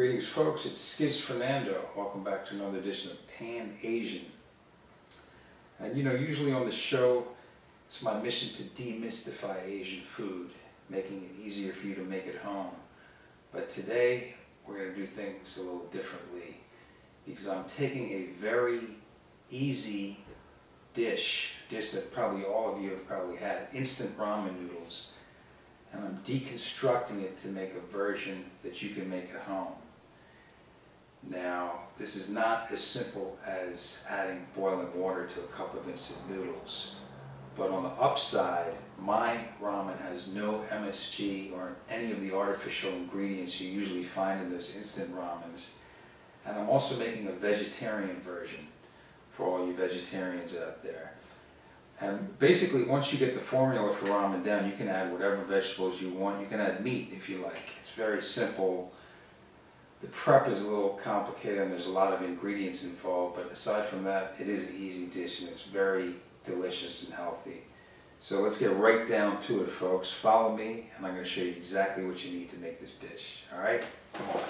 Greetings folks, it's Skiz Fernando. Welcome back to another edition of Pan Asian. And usually on the show, it's my mission to demystify Asian food, making it easier for you to make at home. But today, we're going to do things a little differently because I'm taking a very easy dish that probably all of you have probably had, instant ramen noodles. And I'm deconstructing it to make a version that you can make at home. Now, this is not as simple as adding boiling water to a cup of instant noodles. But on the upside, my ramen has no MSG or any of the artificial ingredients you usually find in those instant ramens. And I'm also making a vegetarian version for all you vegetarians out there. And basically, once you get the formula for ramen down, you can add whatever vegetables you want. You can add meat if you like. It's very simple. The prep is a little complicated and there's a lot of ingredients involved, but aside from that, it is an easy dish and it's very delicious and healthy. So let's get right down to it, folks. Follow me and I'm going to show you exactly what you need to make this dish. Alright? Come on.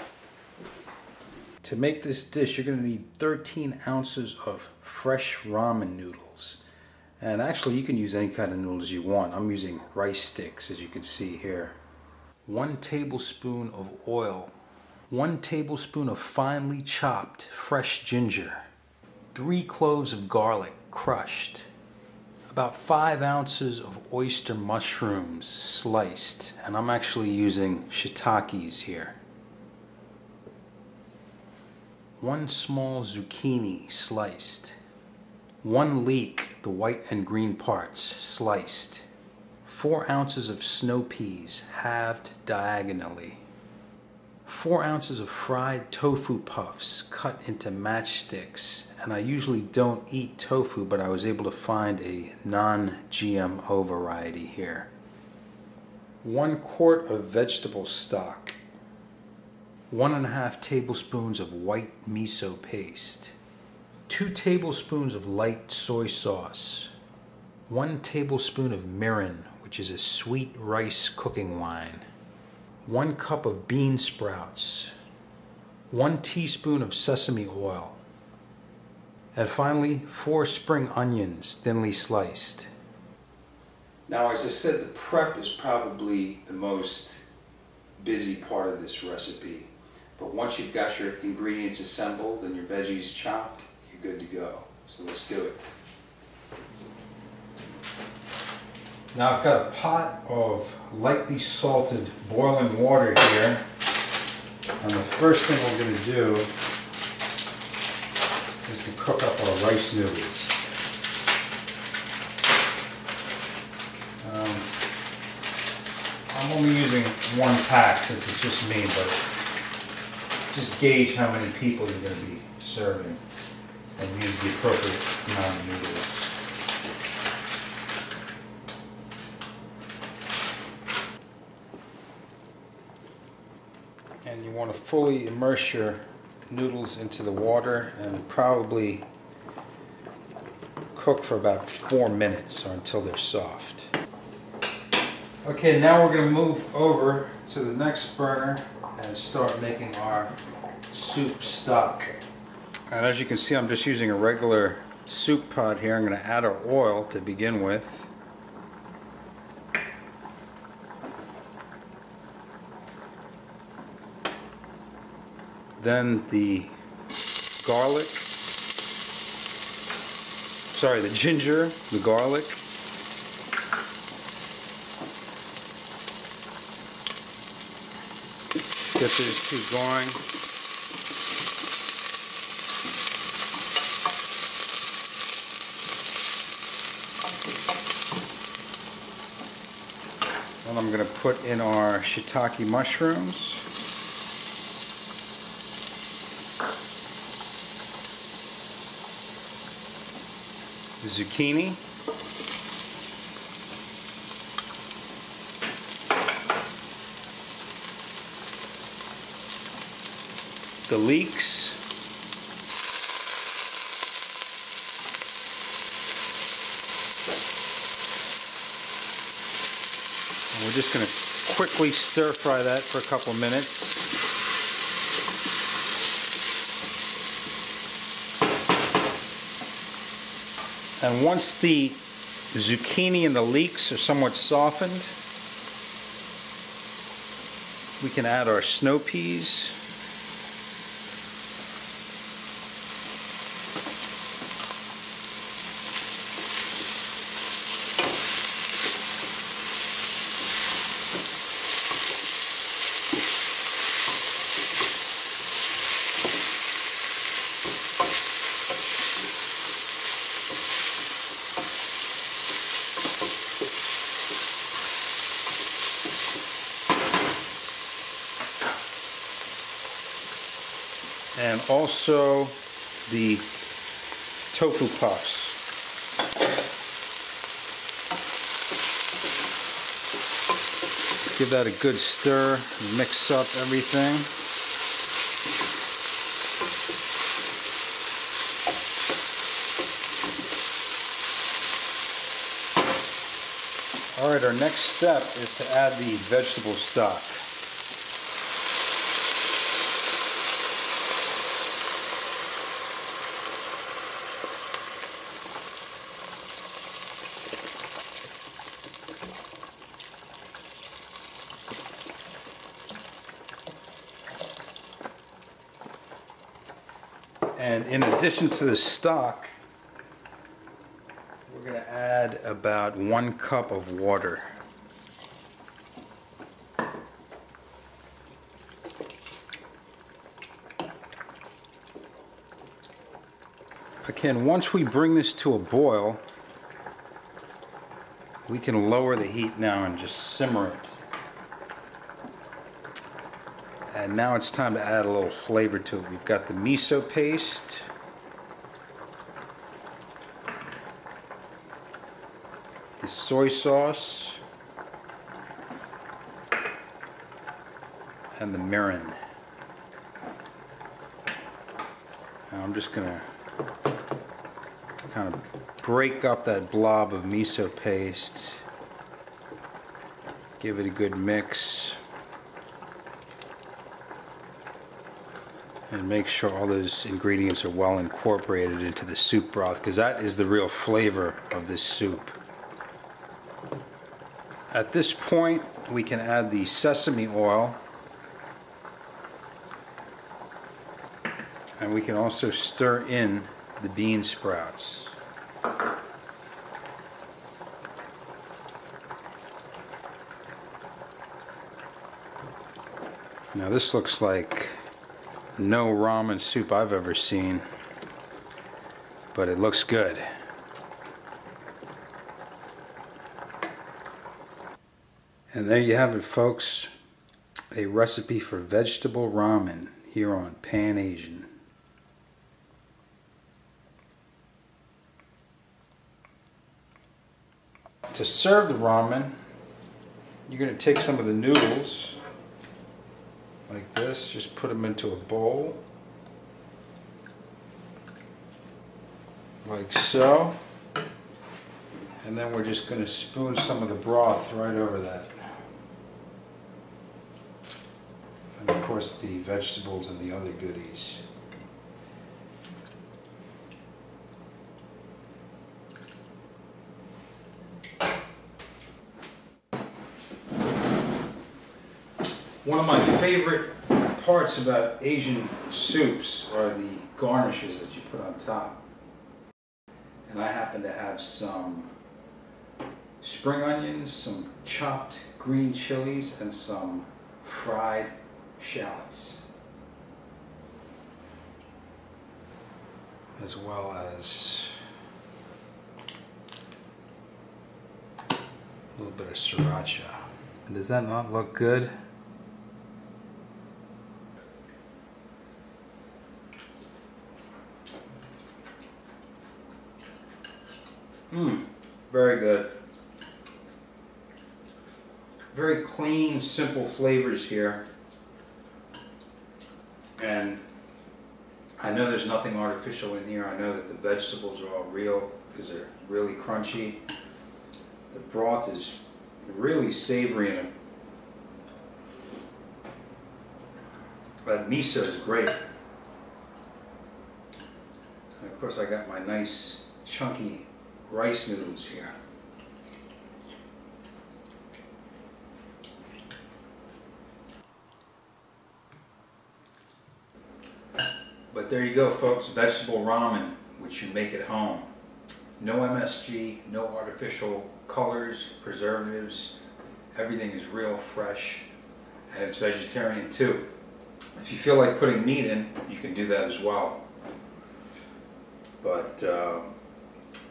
To make this dish, you're going to need 13 ounces of fresh ramen noodles. And actually, you can use any kind of noodles you want. I'm using rice sticks, as you can see here. 1 tablespoon of oil. 1 tablespoon of finely chopped fresh ginger. 3 cloves of garlic, crushed. About 5 ounces of oyster mushrooms, sliced. And I'm actually using shiitakes here. 1 small zucchini, sliced. 1 leek, the white and green parts, sliced. 4 ounces of snow peas, halved diagonally. 4 ounces of fried tofu puffs, cut into matchsticks. And I usually don't eat tofu, but I was able to find a non-GMO variety here. 1 quart of vegetable stock. 1.5 tablespoons of white miso paste. 2 tablespoons of light soy sauce, 1 tablespoon of mirin, which is a sweet rice cooking wine, 1 cup of bean sprouts, 1 teaspoon of sesame oil, and finally 4 spring onions thinly sliced. Now, as I said, the prep is probably the most busy part of this recipe, but once you've got your ingredients assembled and your veggies chopped, good to go. So let's do it. Now I've got a pot of lightly salted boiling water here. And the first thing we're going to do is to cook up our rice noodles. I'm only using 1 pack since it's just me, but just gauge how many people you're going to be serving. And use the appropriate amount of noodles. And you want to fully immerse your noodles into the water and probably cook for about 4 minutes or until they're soft. Okay, now we're going to move over to the next burner and start making our soup stock. And as you can see, I'm just using a regular soup pot here. I'm going to add our oil to begin with. Then the garlic, the ginger, the garlic. Get these 2 going. And I'm going to put in our shiitake mushrooms. The zucchini. The leeks. And we're just going to quickly stir fry that for a couple minutes. And once the zucchini and the leeks are somewhat softened, we can add our snow peas. And also the tofu puffs. Give that a good stir, mix up everything. All right, our next step is to add the vegetable stock. And in addition to the stock, we're going to add about 1 cup of water. Again, once we bring this to a boil, we can lower the heat now and just simmer it. And now it's time to add a little flavor to it. We've got the miso paste. The soy sauce. And the mirin. Now I'm just going to kind of break up that blob of miso paste. Give it a good mix. And make sure all those ingredients are well incorporated into the soup broth, because that is the real flavor of this soup. At this point, we can add the sesame oil. And we can also stir in the bean sprouts. Now this looks like no ramen soup I've ever seen, but it looks good. And there you have it, folks, a recipe for vegetable ramen here on Pan Asian. To serve the ramen, you're going to take some of the noodles like this, just put them into a bowl, like so, and then we're just going to spoon some of the broth right over that. And of course the vegetables and the other goodies. One of my favorite parts about Asian soups are the garnishes that you put on top. And I happen to have some spring onions, some chopped green chilies, and some fried shallots. As well as a little bit of sriracha. And does that not look good? Very good. Very clean, simple flavors here. And I know there's nothing artificial in here. I know that the vegetables are all real because they're really crunchy. The broth is really savory and that miso is great. And of course I got my nice chunky rice noodles here. But there you go, folks, vegetable ramen, which you make at home. No MSG, no artificial colors, preservatives. Everything is real, fresh, and it's vegetarian too. If you feel like putting meat in, you can do that as well. But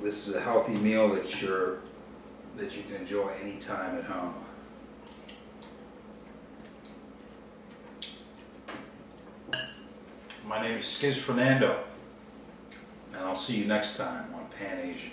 this is a healthy meal that you can enjoy anytime at home. My name is Skiz Fernando, and I'll see you next time on Pan Asian.